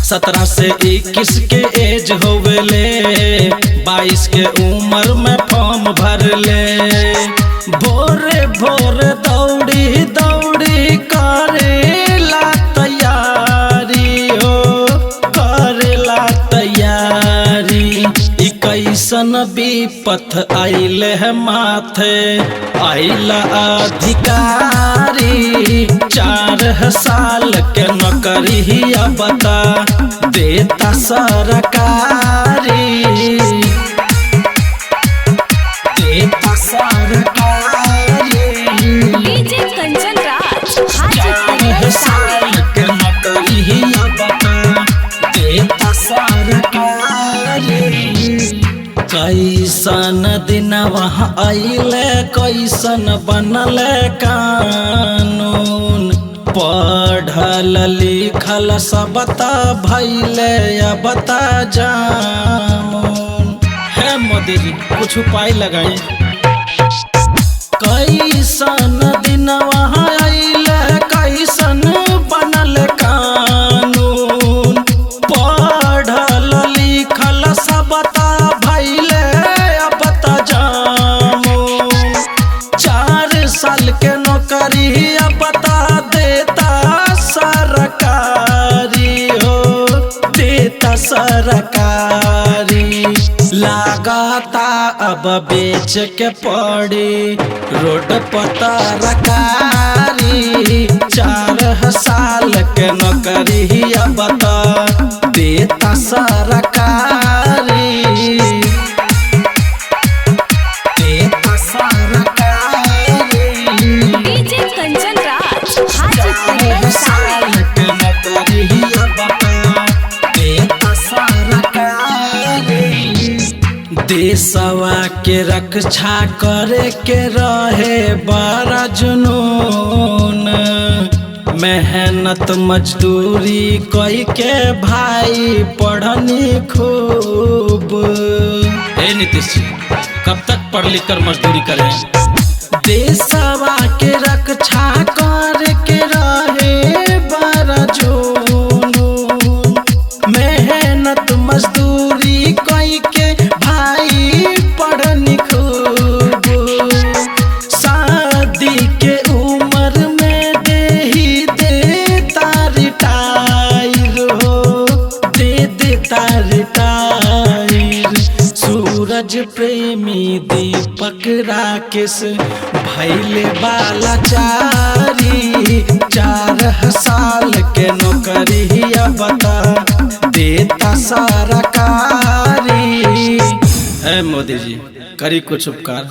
17 से 21 के एज होवेले, 22 के उम्र में फॉर्म भर ले। भोरे भोरे दौड़ी दौड़ी करेला तैयारी हो, करेला तैयारी। ई कैसन विपत आइले है माथे, आइला अधिकारी। 4 साल के नौकरी बता देता सरकारी, देता सरकारी। 4 साल के नौकरी बता देता सरकारी। कैसन दिन वहाँ आइले, कैसन बनल कानून। पढ़ल लिखल सब भैले अब जामुन। है मोदी जी कुछ उपाय लगाई। कैसन दिन वहाँ आइले, कैसन बनल कानून। पढ़ल लिखल सब भैले अब जामुन। 4 साल के नौकरी बता देता सरकारी हो, देता सरकारी। लागता अब बेच के पड़ी रोड पता रकारी। 4 साल के नौकरी बता देता सरकारी, देता सरकारी। 4 साल के नौकरी बता देता सरकारी। देशवा के रक्षा करे के रहे बड़ा जुनून। मेहनत मजदूरी कई के भाई पढ़नी खूब। ए नीतीश जी कब तक पढ़ लिख कर मजदूरी करें। देशवा के रक्षा करे के रहे बड़ा जुनून। मेहनत मजदूरी कई के भाई पढ़नी खूब। शादी के उम्र में दे ही देता रिटायर हो, दे देता रिटायर। सूरज प्रेमी दीपक राकेश भैले बाला चारी। 4 साल के नौकरी बता देता सरकारी। है मोदी जी करी कुछ उपकार।